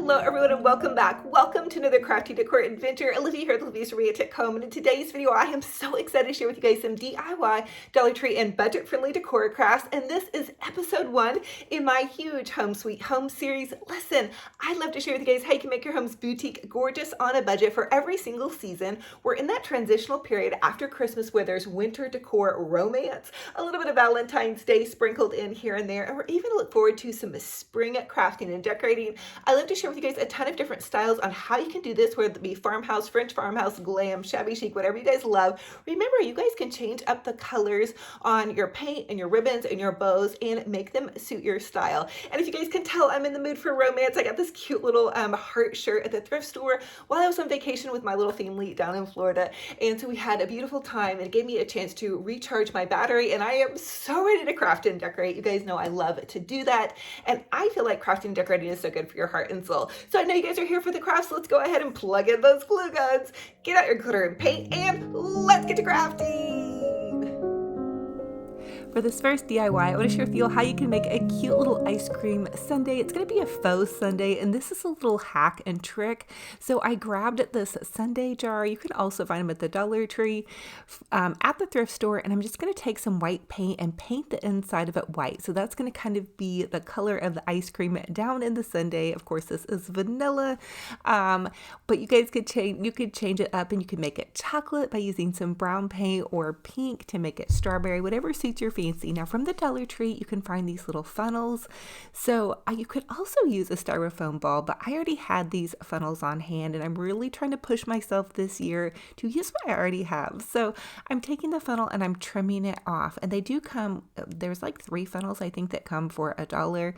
Hello everyone and welcome back. Welcome to another crafty decor adventure. Olivia here at Olivia's Romantic Home, and in today's video I am so excited to share with you guys some DIY, Dollar Tree, and budget-friendly decor crafts. And this is episode 1 in my huge Home Sweet Home series. Listen, I love to share with you guys how you can make your homes boutique gorgeous on a budget for every single season. We're in that transitional period after Christmas where there's winter decor romance, a little bit of Valentine's Day sprinkled in here and there, and we're even look forward to some spring crafting and decorating. I love to share with you guys a ton of different styles on how you can do this, whether it be farmhouse, French farmhouse, glam, shabby chic, whatever you guys love. Remember, you guys can change up the colors on your paint and your ribbons and your bows and make them suit your style. And if you guys can tell, I'm in the mood for romance. I got this cute little heart shirt at the thrift store while I was on vacation with my little family down in Florida. And so we had a beautiful time, and it gave me a chance to recharge my battery, and I am so ready to craft and decorate. You guys know I love to do that, and I feel like crafting and decorating is so good for your heart and soul. So I know you guys are here for the crafts. Let's go ahead and plug in those glue guns, get out your glitter and paint, and let's get to crafting. For this first DIY, I want to share with you how you can make a cute little ice cream sundae. It's going to be a faux sundae, and this is a little hack and trick. So I grabbed this sundae jar. You can also find them at the Dollar Tree at the thrift store, and I'm just going to take some white paint and paint the inside of it white. So that's going to kind of be the color of the ice cream down in the sundae. Of course, this is vanilla, but you guys could change it up, and you can make it chocolate by using some brown paint, or pink to make it strawberry, whatever suits your fancy. Now from the Dollar Tree, you can find these little funnels. So you could also use a styrofoam ball, but I already had these funnels on hand, and I'm really trying to push myself this year to use what I already have. So I'm taking the funnel and I'm trimming it off, and they do come, there's like 3 funnels I think that come for $1.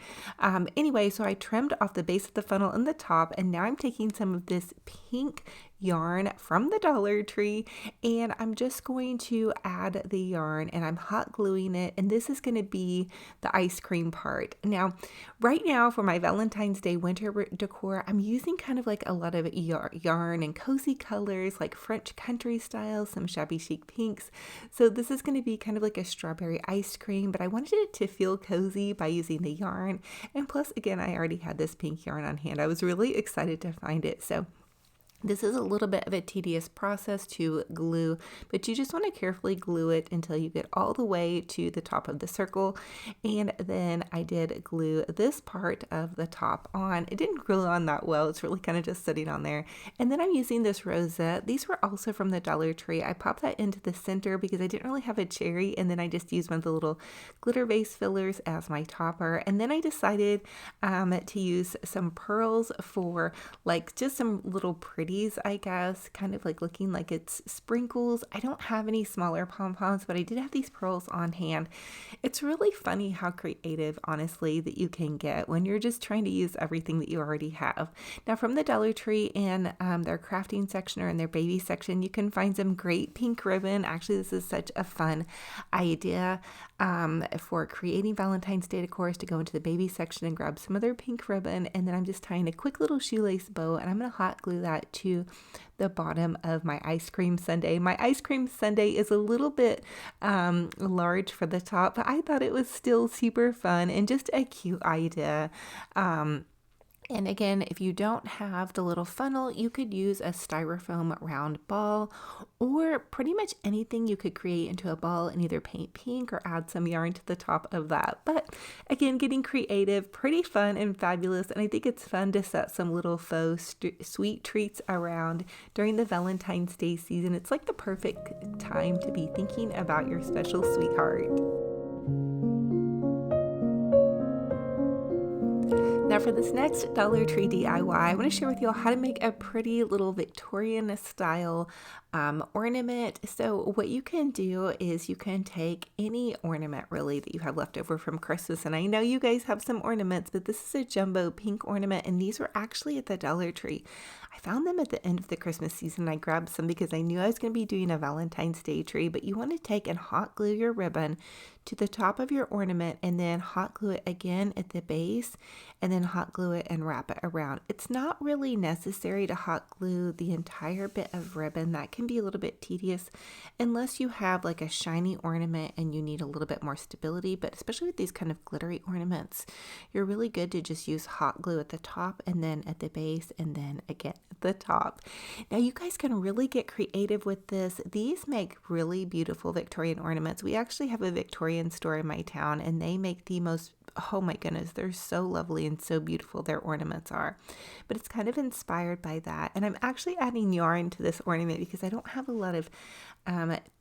Anyway, so I trimmed off the base of the funnel and the top, and now I'm taking some of this pink yarn from the Dollar Tree, and I'm just going to add the yarn, and I'm hot gluing it, and this is going to be the ice cream part. Now, right now for my Valentine's Day winter decor, I'm using kind of like a lot of yarn and cozy colors, like French country style, some shabby chic pinks. So this is going to be kind of like a strawberry ice cream, but I wanted it to feel cozy by using the yarn, and plus, again, I already had this pink yarn on hand. I was really excited to find it. So this is a little bit of a tedious process to glue, but you just want to carefully glue it until you get all the way to the top of the circle. And then I did glue this part of the top on. It didn't glue on that well. It's really kind of just sitting on there. And then I'm using this rosette. These were also from the Dollar Tree. I popped that into the center because I didn't really have a cherry, and then I just used one of the little glitter vase fillers as my topper. And then I decided to use some pearls for like just some little pretty, I guess, kind of like looking like it's sprinkles. I don't have any smaller pom-poms, but I did have these pearls on hand. It's really funny how creative, honestly, that you can get when you're just trying to use everything that you already have. Now from the Dollar Tree in their crafting section or in their baby section, you can find some great pink ribbon. Actually, this is such a fun idea for creating Valentine's Day decor, to go into the baby section and grab some other pink ribbon, and then I'm just tying a quick little shoelace bow, and I'm going to hot glue that to the bottom of my ice cream sundae. My ice cream sundae is a little bit large for the top, but I thought it was still super fun and just a cute idea. And again, if you don't have the little funnel, you could use a styrofoam round ball, or pretty much anything you could create into a ball and either paint pink or add some yarn to the top of that. But again, getting creative, pretty fun and fabulous. And I think it's fun to set some little faux sweet treats around during the Valentine's Day season. It's like the perfect time to be thinking about your special sweetheart. Now for this next Dollar Tree DIY, I want to share with you all how to make a pretty little Victorian style ornament. So what you can do is you can take any ornament really that you have left over from Christmas. And I know you guys have some ornaments, but this is a jumbo pink ornament, and these were actually at the Dollar Tree. I found them at the end of the Christmas season. I grabbed some because I knew I was going to be doing a Valentine's Day tree, but you want to take and hot glue your ribbon to the top of your ornament, and then hot glue it again at the base, and then hot glue it and wrap it around. It's not really necessary to hot glue the entire bit of ribbon. That can be a little bit tedious unless you have like a shiny ornament and you need a little bit more stability, but especially with these kind of glittery ornaments, you're really good to just use hot glue at the top and then at the base and then again at the top. Now you guys can really get creative with this. These make really beautiful Victorian ornaments. We actually have a Victorian store in my town and they make the most, oh my goodness, they're so lovely and so beautiful their ornaments are. But it's kind of inspired by that. And I'm actually adding yarn to this ornament because I don't have a lot of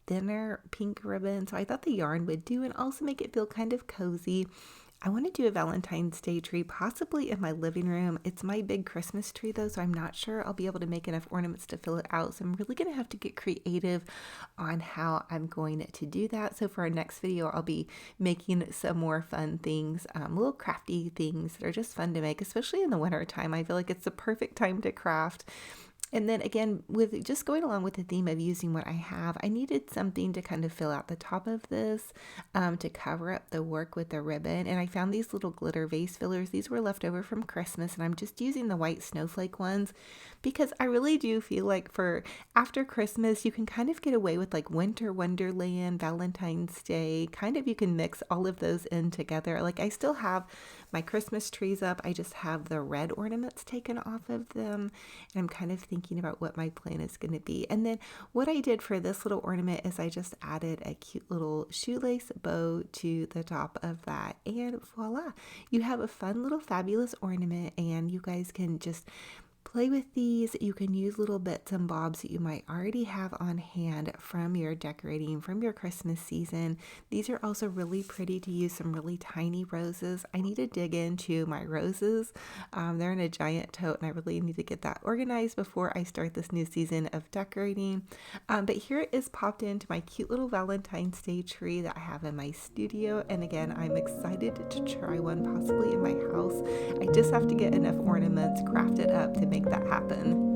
thinner pink ribbon. So I thought the yarn would do and also make it feel kind of cozy. I want to do a Valentine's Day tree, possibly in my living room. It's my big Christmas tree though, so I'm not sure I'll be able to make enough ornaments to fill it out. So I'm really going to have to get creative on how I'm going to do that. So for our next video, I'll be making some more fun things, little crafty things that are just fun to make, especially in the winter time. I feel like it's the perfect time to craft. And then again, with just going along with the theme of using what I have, I needed something to kind of fill out the top of this to cover up the work with the ribbon. And I found these little glitter vase fillers. These were left over from Christmas, and I'm just using the white snowflake ones because I really do feel like for after Christmas, you can kind of get away with like Winter Wonderland, Valentine's Day, kind of you can mix all of those in together. Like I still have my Christmas trees up. I just have the red ornaments taken off of them. And I'm kind of thinking about what my plan is going to be. And then what I did for this little ornament is I just added a cute little shoelace bow to the top of that. And voila, you have a fun little fabulous ornament, and you guys can just play with these. You can use little bits and bobs that you might already have on hand from your decorating from your Christmas season. These are also really pretty to use some really tiny roses. I need to dig into my roses. They're in a giant tote and I really need to get that organized before I start this new season of decorating. But here it is popped into my cute little Valentine's Day tree that I have in my studio. And again, I'm excited to try one possibly in my house. I just have to get enough ornaments crafted up to make that happen.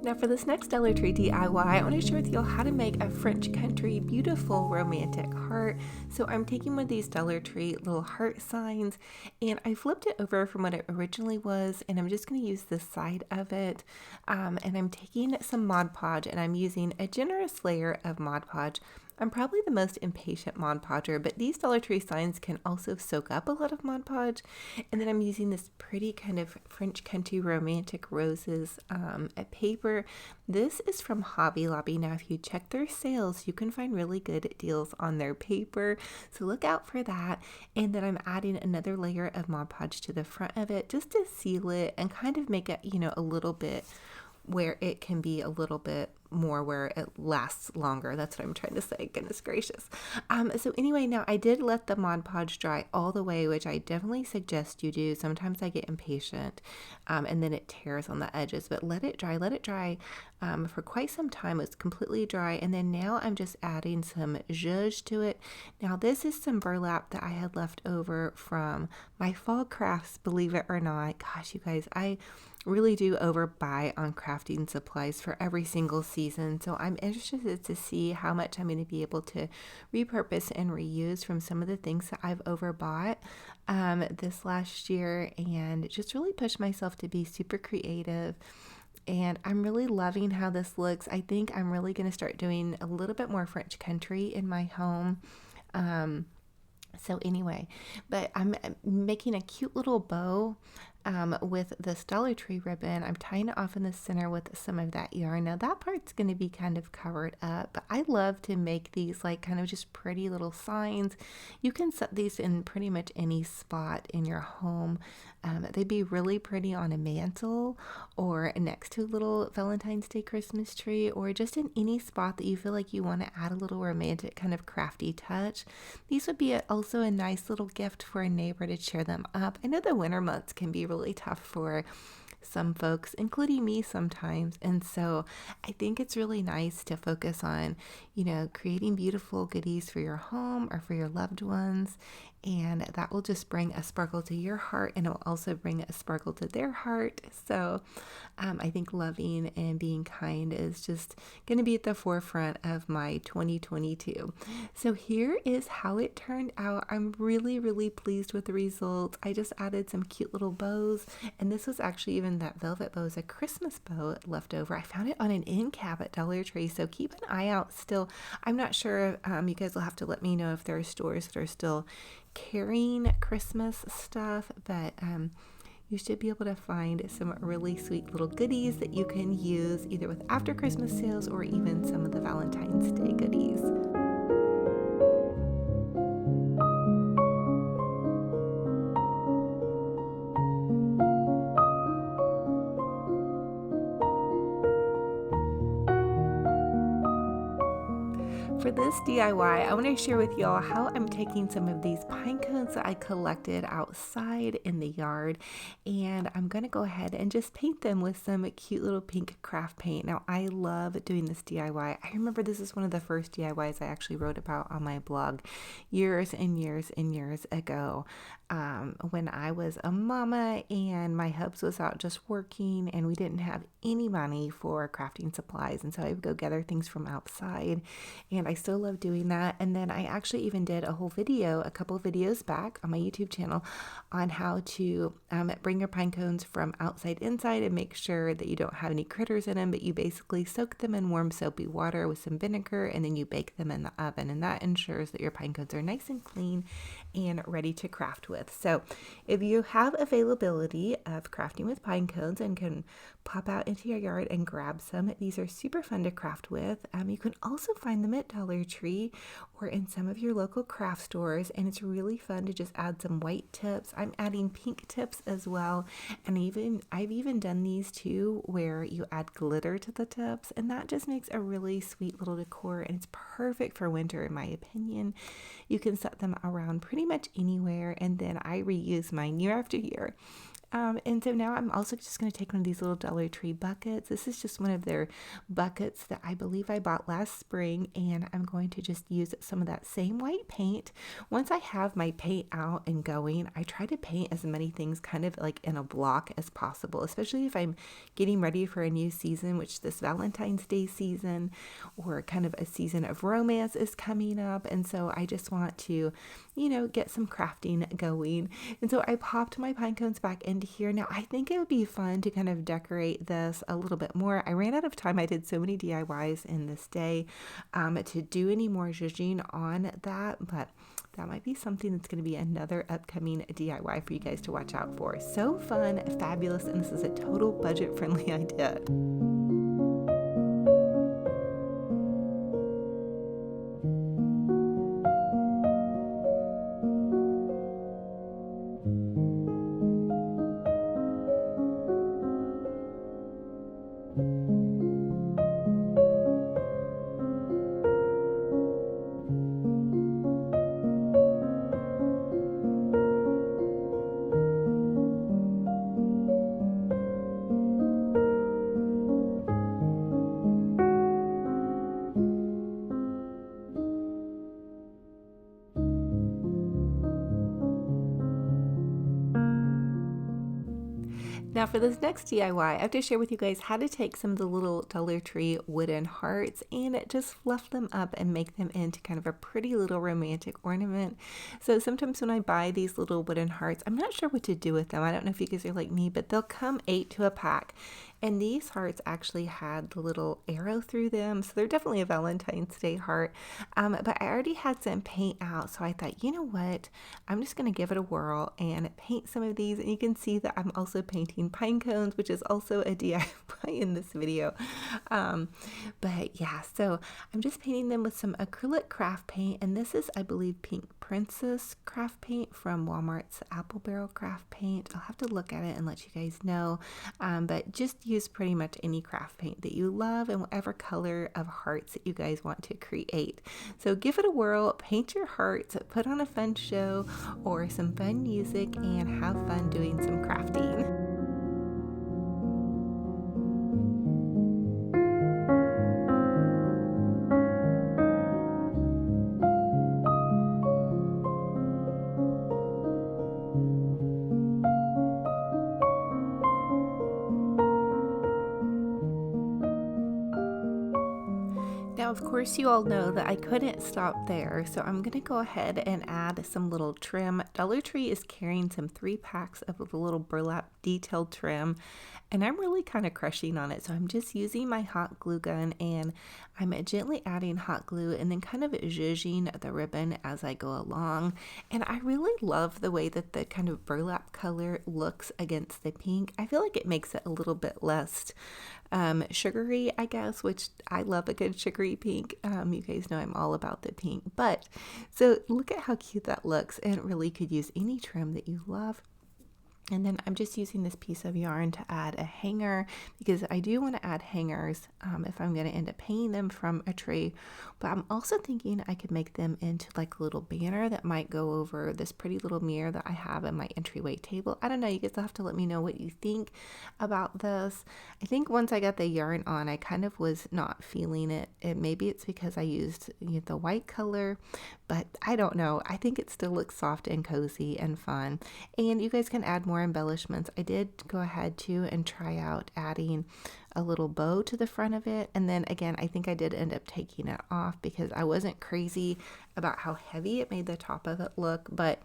Now for this next Dollar Tree DIY, I want to share with you how to make a French country beautiful romantic heart. So I'm taking one of these Dollar Tree little heart signs and I flipped it over from what it originally was, and I'm just going to use this side of it. And I'm taking some Mod Podge and I'm using a generous layer of Mod Podge. I'm probably the most impatient Mod Podger, but these Dollar Tree signs can also soak up a lot of Mod Podge. And then I'm using this pretty kind of French country romantic roses paper. This is from Hobby Lobby. Now, if you check their sales, you can find really good deals on their paper. So look out for that. And then I'm adding another layer of Mod Podge to the front of it just to seal it and kind of make it, you know, a little bit where it can be a little bit more where it lasts longer. That's what I'm trying to say. Goodness gracious. So anyway, now I did let the Mod Podge dry all the way, which I definitely suggest you do. Sometimes I get impatient and then it tears on the edges, but let it dry for quite some time. It's completely dry. And then now I'm just adding some zhuzh to it. Now this is some burlap that I had left over from my fall crafts, believe it or not. Gosh, you guys, I really do overbuy on crafting supplies for every single season. So I'm interested to see how much I'm going to be able to repurpose and reuse from some of the things that I've overbought this last year, and just really push myself to be super creative. And I'm really loving how this looks. I think I'm really going to start doing a little bit more French country in my home. So anyway, but I'm making a cute little bow with this Dollar Tree ribbon. I'm tying it off in the center with some of that yarn. Now that part's going to be kind of covered up, but I love to make these like kind of just pretty little signs. You can set these in pretty much any spot in your home. They'd be really pretty on a mantle or next to a little Valentine's Day Christmas tree, or just in any spot that you feel like you want to add a little romantic kind of crafty touch. These would be also a nice little gift for a neighbor to cheer them up. I know the winter months can be really tough for some folks, including me sometimes. And so I think it's really nice to focus on, creating beautiful goodies for your home or for your loved ones. And that will just bring a sparkle to your heart, and it will also bring a sparkle to their heart. So I think loving and being kind is just going to be at the forefront of my 2022. So here is how it turned out. I'm really, really pleased with the results. I just added some cute little bows, and this was actually even that velvet bow is a Christmas bow left over. I found it on an end cap at Dollar Tree, so keep an eye out still. I'm not sure, you guys will have to let me know if there are stores that are still carrying Christmas stuff, but you should be able to find some really sweet little goodies that you can use either with after Christmas sales or even some of the Valentine's Day goodies. For this DIY, I want to share with y'all how I'm taking some of these pine cones that I collected outside in the yard, and I'm going to go ahead and just paint them with some cute little pink craft paint. Now, I love doing this DIY. I remember this is one of the first DIYs I actually wrote about on my blog years and years and years ago. When I was a mama and my hubs was out just working and we didn't have any money for crafting supplies, and so I would go gather things from outside, and I still love doing that. And then I actually even did a whole video a couple of videos back on my YouTube channel on how to bring your pine cones from outside inside and make sure that you don't have any critters in them, but you basically soak them in warm soapy water with some vinegar, and then you bake them in the oven, and that ensures that your pine cones are nice and clean and ready to craft with. So if you have availability of crafting with pine cones and can pop out into your yard and grab some, these are super fun to craft with. You can also find them at Dollar Tree or in some of your local craft stores, and it's really fun to just add some white tips. I'm adding pink tips as well, and I've even done these too where you add glitter to the tips, and that just makes a really sweet little decor, and it's perfect for winter in my opinion. You can set them around pretty much anywhere, and then I reuse mine year after year. And so now I'm also just going to take one of these little Dollar Tree buckets. This is just one of their buckets that I believe I bought last spring, and I'm going to just use some of that same white paint. Once I have my paint out and going, I try to paint as many things kind of like in a block as possible, especially if I'm getting ready for a new season, which this Valentine's Day season or kind of a season of romance is coming up. And so I just want to, get some crafting going. And so I popped my pine cones back into here. Now, I think it would be fun to kind of decorate this a little bit more. I ran out of time. I did so many DIYs in this day to do any more zhuzhing on that, but that might be something that's going to be another upcoming DIY for you guys to watch out for. So fun, fabulous, and this is a total budget-friendly idea. Now for this next DIY, I have to share with you guys how to take some of the little Dollar Tree wooden hearts and just fluff them up and make them into kind of a pretty little romantic ornament. So sometimes when I buy these little wooden hearts, I'm not sure what to do with them. I don't know if you guys are like me, but they'll come 8 to a pack. And these hearts actually had the little arrow through them, so they're definitely a Valentine's Day heart. But I already had some paint out, so I thought, you know what, I'm just going to give it a whirl and paint some of these. And you can see that I'm also painting pine cones, which is also a DIY in this video. But yeah, so I'm just painting them with some acrylic craft paint, and this is, I believe, Pink Princess craft paint from Walmart's Apple Barrel craft paint. I'll have to look at it and let you guys know, but just use pretty much any craft paint that you love and whatever color of hearts that you guys want to create. So give it a whirl, paint your hearts, put on a fun show or some fun music, and have fun doing some crafting. Now, of course, you all know that I couldn't stop there, so I'm going to go ahead and add some little trim. Dollar Tree is carrying some 3 packs of the little burlap detailed trim, and I'm really kind of crushing on it. So I'm just using my hot glue gun, and I'm gently adding hot glue and then kind of zhuzhing the ribbon as I go along. And I really love the way that the kind of burlap color looks against the pink. I feel like it makes it a little bit less sugary, I guess, which I love a good sugary pink. You guys know I'm all about the pink. But so look at how cute that looks, and it really could use any trim that you love. And then I'm just using this piece of yarn to add a hanger, because I do want to add hangers if I'm going to end up hanging them from a tree. But I'm also thinking I could make them into like a little banner that might go over this pretty little mirror that I have in my entryway table. I don't know. You guys will have to let me know what you think about this. I think once I got the yarn on, I kind of was not feeling it. Maybe it's because I used the white color, but I don't know. I think it still looks soft and cozy and fun. And you guys can add more embellishments. I did go ahead too and try out adding a little bow to the front of it, and then again I think I did end up taking it off because I wasn't crazy about how heavy it made the top of it look. But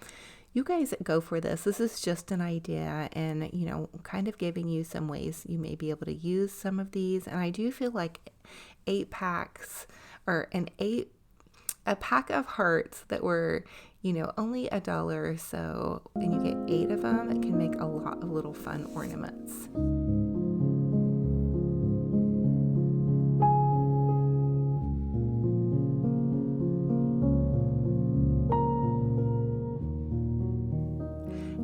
you guys go for this. This is just an idea, and kind of giving you some ways you may be able to use some of these. And I do feel like 8 packs or a pack of hearts that were only $1 or so, and you get 8 of them, it can make a lot of little fun ornaments.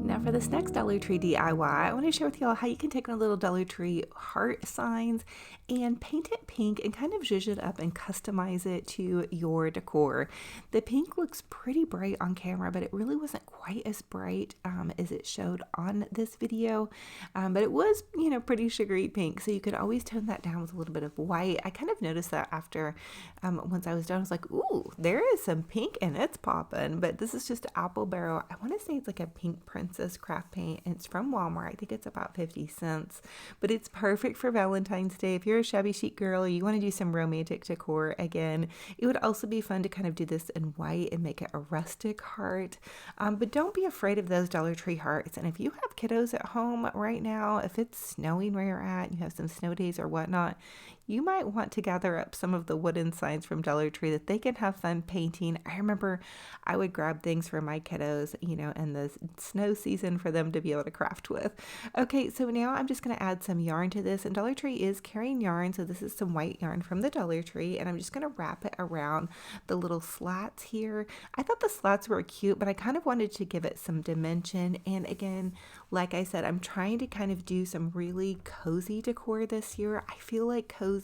Now for this next Dollar Tree DIY, I want to share with y'all how you can take a little Dollar Tree heart signs and paint it pink and kind of zhuzh it up and customize it to your decor. The pink looks pretty bright on camera, but it really wasn't quite as bright as it showed on this video. But it was, pretty sugary pink, so you could always tone that down with a little bit of white. I kind of noticed that after, once I was done, I was like, ooh, there is some pink and it's popping. But this is just Apple Barrel. I want to say it's like a Pink Princess craft paint. It's from Walmart. I think it's about 50 cents, but it's perfect for Valentine's Day. If you're a shabby chic girl, you want to do some romantic decor again, it would also be fun to kind of do this in white and make it a rustic heart. But don't be afraid of those Dollar Tree hearts. And if you have kiddos at home right now, if it's snowing where you're at, you have some snow days or whatnot, you might want to gather up some of the wooden signs from Dollar Tree that they can have fun painting. I remember I would grab things for my kiddos, in the snow season for them to be able to craft with. Okay, so now I'm just going to add some yarn to this, and Dollar Tree is carrying yarn, so this is some white yarn from the Dollar Tree, and I'm just going to wrap it around the little slats here. I thought the slats were cute, but I kind of wanted to give it some dimension. And again, like I said, I'm trying to kind of do some really cozy decor this year. I feel like cozy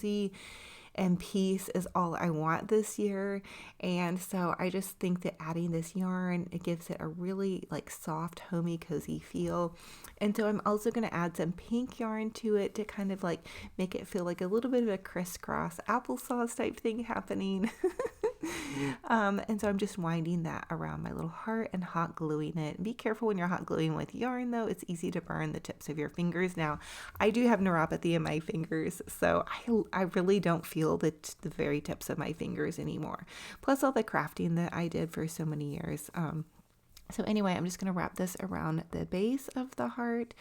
and peace is all I want this year. And so I just think that adding this yarn, it gives it a really like soft, homey, cozy feel. And so I'm also going to add some pink yarn to it to kind of like make it feel like a little bit of a crisscross applesauce type thing happening. And so I'm just winding that around my little heart and hot gluing it. Be careful when you're hot gluing with yarn though. It's easy to burn the tips of your fingers. Now, I do have neuropathy in my fingers, so I really don't feel the very tips of my fingers anymore. Plus all the crafting that I did for so many years. So anyway, I'm just going to wrap this around the base of the heart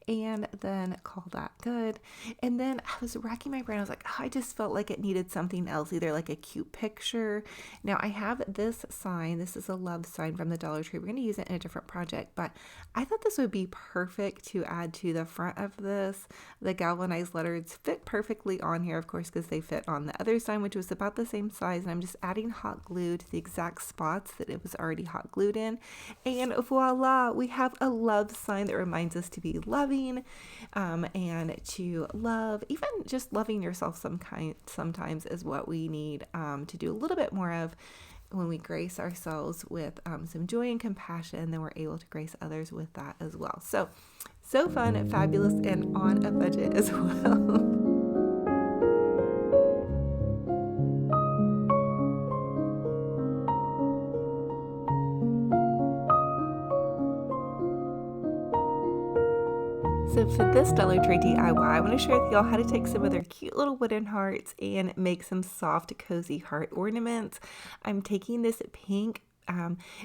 and then call that good. And then I was racking my brain. I was like, oh, I just felt like it needed something else, either like a cute picture. Now I have this sign. This is a love sign from the Dollar Tree. We're going to use it in a different project, but I thought this would be perfect to add to the front of this. The galvanized letters fit perfectly on here, of course, because they fit on the other sign, which was about the same size. And I'm just adding hot glue to the exact spots that it was already hot glued in. And voila, we have a love sign that reminds us to be loving and to love. Even just loving yourself sometimes is what we need to do a little bit more of when we grace ourselves with some joy and compassion. Then we're able to grace others with that as well. So fun, fabulous, and on a budget as well. So for this Dollar Tree DIY, I want to share with y'all how to take some of their cute little wooden hearts and make some soft, cozy heart ornaments. I'm taking this pink,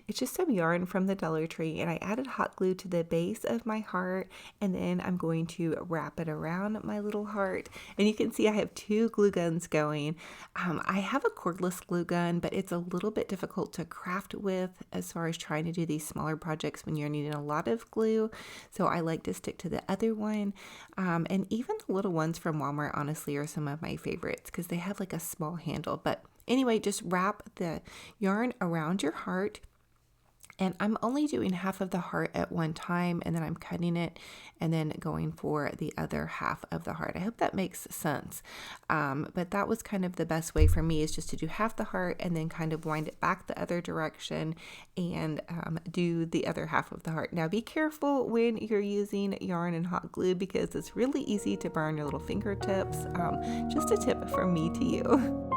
it's just some yarn from the Dollar Tree, and I added hot glue to the base of my heart, and then I'm going to wrap it around my little heart. And you can see I have two glue guns going. I have a cordless glue gun, but it's a little bit difficult to craft with as far as trying to do these smaller projects when you're needing a lot of glue. So I like to stick to the other one. And even the little ones from Walmart, honestly, are some of my favorites because they have like a small handle. But anyway, just wrap the yarn around your heart. And I'm only doing half of the heart at one time, and then I'm cutting it and then going for the other half of the heart. I hope that makes sense. But that was kind of the best way for me, is just to do half the heart and then kind of wind it back the other direction and do the other half of the heart. Now be careful when you're using yarn and hot glue because it's really easy to burn your little fingertips. Just a tip from me to you.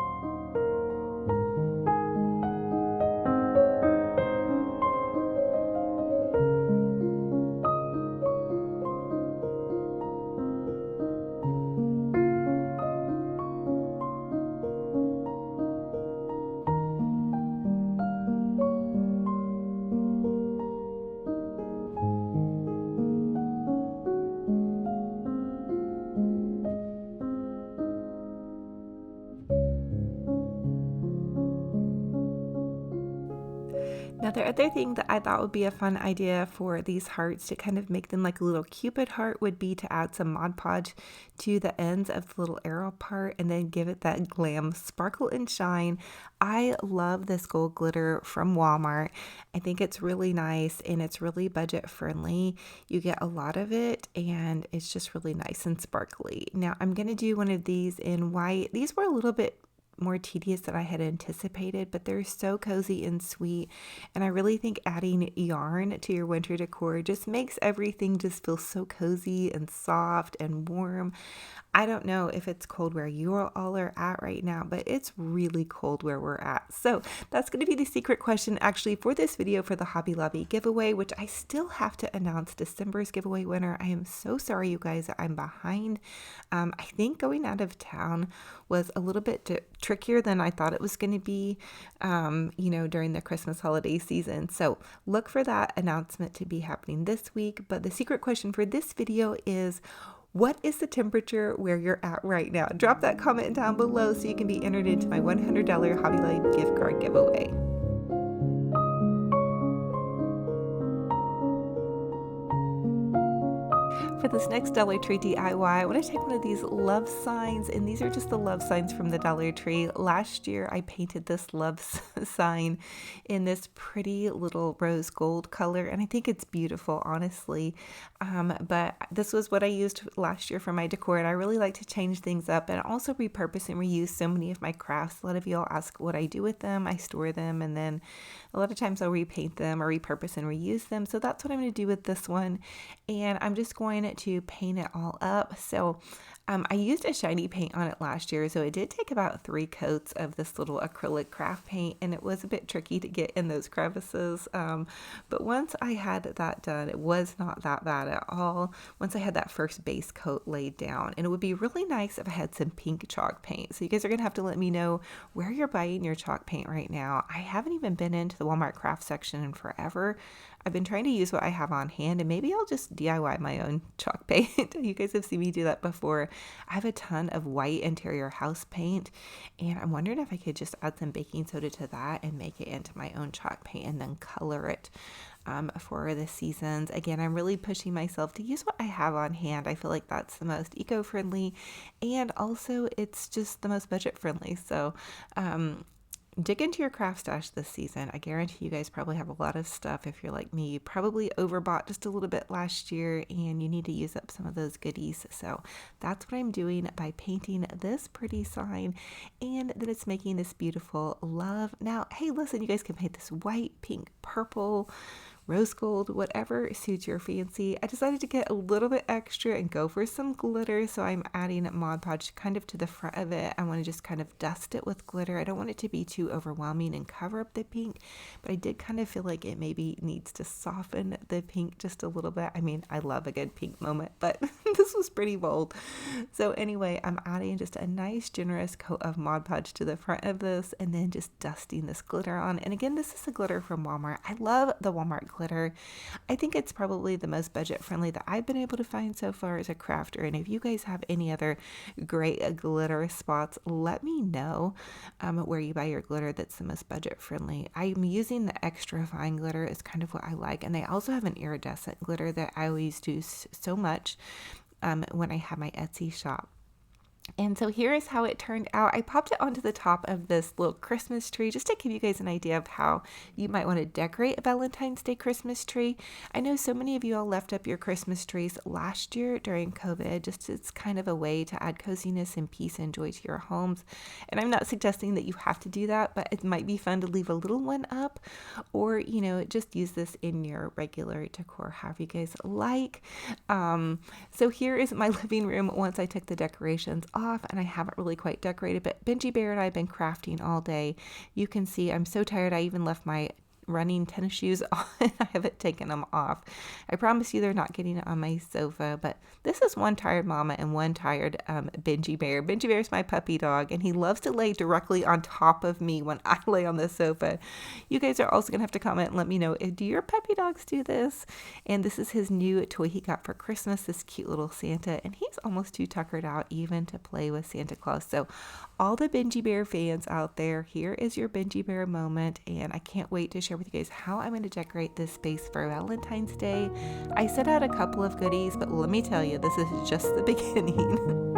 Now, the other thing that I thought would be a fun idea for these hearts to kind of make them like a little Cupid heart would be to add some Mod Podge to the ends of the little arrow part and then give it that glam sparkle and shine. I love this gold glitter from Walmart. I think it's really nice and it's really budget friendly. You get a lot of it and it's just really nice and sparkly. Now, I'm going to do one of these in white. These were a little bit more tedious than I had anticipated, but they're so cozy and sweet. And I really think adding yarn to your winter decor just makes everything just feel so cozy and soft and warm. I don't know if it's cold where you all are at right now, but it's really cold where we're at. So that's going to be the secret question actually for this video for the Hobby Lobby giveaway, which I still have to announce December's giveaway winner. I am so sorry, you guys, I'm behind. I think going out of town was a little bit trickier than I thought it was going to be, during the Christmas holiday season. So look for that announcement to be happening this week. But the secret question for this video is, what is the temperature where you're at right now? Drop that comment down below so you can be entered into my $100 Hobby Lobby gift card giveaway. For this next Dollar Tree DIY, I want to take one of these love signs, and these are just the love signs from the Dollar Tree. Last year, I painted this love sign in this pretty little rose gold color, and I think it's beautiful, honestly. But this was what I used last year for my decor, and I really like to change things up and also repurpose and reuse so many of my crafts. A lot of y'all ask what I do with them. I store them, and then a lot of times I'll repaint them or repurpose and reuse them. So that's what I'm going to do with this one, and I'm just going to paint it all up. So I used a shiny paint on it last year, so it did take about 3 coats of this little acrylic craft paint, and it was a bit tricky to get in those crevices. But once I had that done, it was not that bad at all. Once I had that first base coat laid down, and it would be really nice if I had some pink chalk paint. So you guys are gonna have to let me know where you're buying your chalk paint right now. I haven't even been into the Walmart craft section in forever. I've been trying to use what I have on hand, and maybe I'll just DIY my own chalk paint. You guys have seen me do that before. I have a ton of white interior house paint, and I'm wondering if I could just add some baking soda to that and make it into my own chalk paint and then color it for the seasons. Again, I'm really pushing myself to use what I have on hand. I feel like that's the most eco-friendly, and also it's just the most budget-friendly. So dig into your craft stash this season. I guarantee you guys probably have a lot of stuff. If you're like me, you probably overbought just a little bit last year and you need to use up some of those goodies. So that's what I'm doing by painting this pretty sign, and then it's making this beautiful love. Now, hey, listen, you guys can paint this white, pink, purple, rose gold, whatever suits your fancy. I decided to get a little bit extra and go for some glitter, so I'm adding Mod Podge kind of to the front of it. I want to just kind of dust it with glitter. I don't want it to be too overwhelming and cover up the pink, but I did kind of feel like it maybe needs to soften the pink just a little bit. I mean, I love a good pink moment, but this was pretty bold. So anyway, I'm adding just a nice generous coat of Mod Podge to the front of this, and then just dusting this glitter on. And again, this is a glitter from Walmart. I love the Walmart glitter. I think it's probably the most budget friendly that I've been able to find so far as a crafter. And if you guys have any other great glitter spots, let me know where you buy your glitter that's the most budget friendly. I'm using the extra fine glitter is kind of what I like. And they also have an iridescent glitter that I always do so much when I have my Etsy shop. And so here is how it turned out. I popped it onto the top of this little Christmas tree just to give you guys an idea of how you might want to decorate a Valentine's Day Christmas tree. I know so many of you all left up your Christmas trees last year during COVID. Just it's kind of a way to add coziness and peace and joy to your homes. And I'm not suggesting that you have to do that, but it might be fun to leave a little one up, or, you know, just use this in your regular decor, however you guys like. So here is my living room once I took the decorations off, and I haven't really quite decorated, but Benji Bear and I have been crafting all day. You can see I'm so tired. I even left my running tennis shoes on. I haven't taken them off. I promise you they're not getting on my sofa, but this is one tired mama and one tired Benji Bear. Benji Bear is my puppy dog, and he loves to lay directly on top of me when I lay on the sofa. You guys are also gonna have to comment and let me know, do your puppy dogs do this? And this is his new toy he got for Christmas, this cute little Santa, and he's almost too tuckered out even to play with Santa Claus. So all the Benji Bear fans out there, here is your Benji Bear moment, and I can't wait to share with you guys how I'm going to decorate this space for Valentine's Day. I set out a couple of goodies, but let me tell you, this is just the beginning.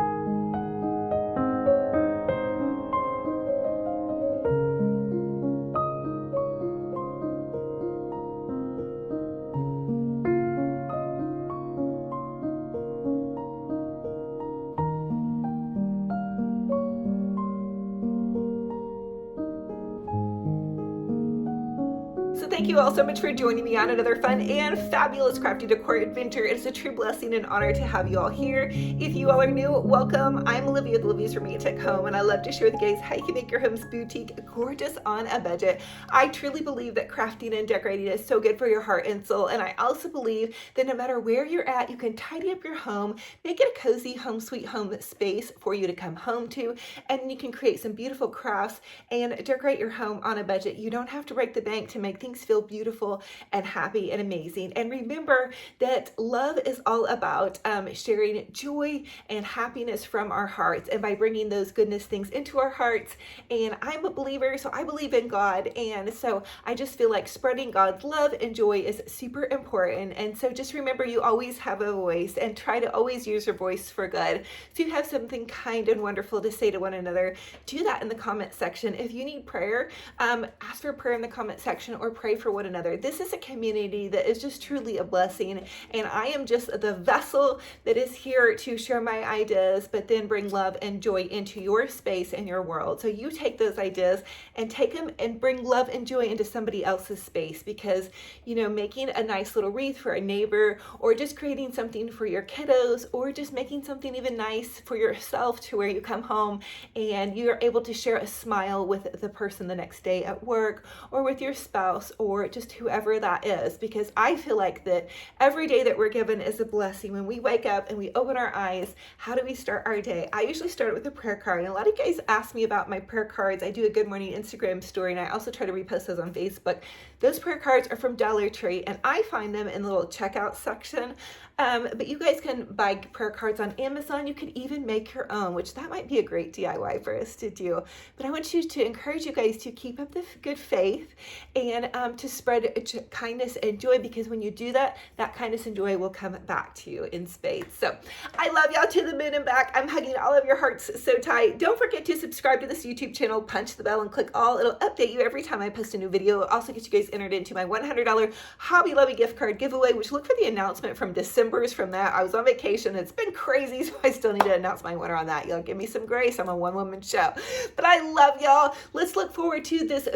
Thank you all so much for joining me on another fun and fabulous crafty decor adventure. It is a true blessing and honor to have you all here. If you all are new, welcome. I'm Olivia with Olivia's Romantic Home, and I love to share with you guys how you can make your home's boutique gorgeous on a budget. I truly believe that crafting and decorating is so good for your heart and soul, and I also believe that no matter where you're at, you can tidy up your home, make it a cozy home sweet home space for you to come home to, and you can create some beautiful crafts and decorate your home on a budget. You don't have to break the bank to make things feel beautiful and happy and amazing. And remember that love is all about sharing joy and happiness from our hearts, and by bringing those goodness things into our hearts. And I'm a believer, so I believe in God, and so I just feel like spreading God's love and joy is super important. And so just remember, you always have a voice, and try to always use your voice for good. So you have something kind and wonderful to say to one another, do that in the comment section. If you need prayer, ask for prayer in the comment section, or pray for one another. This is a community that is just truly a blessing, and I am just the vessel that is here to share my ideas, but then bring love and joy into your space and your world. So you take those ideas and take them and bring love and joy into somebody else's space, because, you know, making a nice little wreath for a neighbor, or just creating something for your kiddos, or just making something even nice for yourself to where you come home and you're able to share a smile with the person the next day at work, or with your spouse, or just whoever that is, because I feel like that every day that we're given is a blessing. When we wake up and we open our eyes, how do we start our day? I usually start it with a prayer card, and a lot of you guys ask me about my prayer cards. I do a Good Morning Instagram story, and I also try to repost those on Facebook. Those prayer cards are from Dollar Tree, and I find them in the little checkout section. But you guys can buy prayer cards on Amazon. You could even make your own, which that might be a great DIY for us to do. But I want you to encourage you guys to keep up the good faith and to spread kindness and joy, because when you do that, that kindness and joy will come back to you in spades. So I love y'all to the moon and back. I'm hugging all of your hearts so tight. Don't forget to subscribe to this YouTube channel, punch the bell and click all. It'll update you every time I post a new video. It'll also get you guys entered into my $100 Hobby Lobby gift card giveaway, which look for the announcement from December from that. I was on vacation. It's been crazy, so I still need to announce my winner on that. Y'all give me some grace. I'm a one-woman show. But I love y'all. Let's look forward to this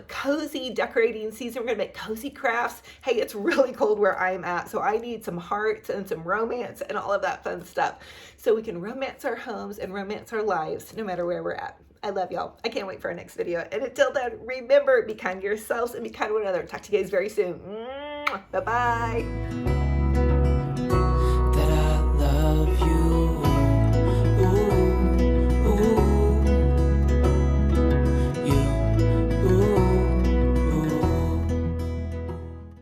cozy decorating season. We're going to make cozy crafts. Hey, it's really cold where I'm at, so I need some hearts and some romance and all of that fun stuff, so we can romance our homes and romance our lives no matter where we're at. I love y'all. I can't wait for our next video. And until then, remember, be kind to yourselves and be kind to one another. Talk to you guys very soon. Bye-bye.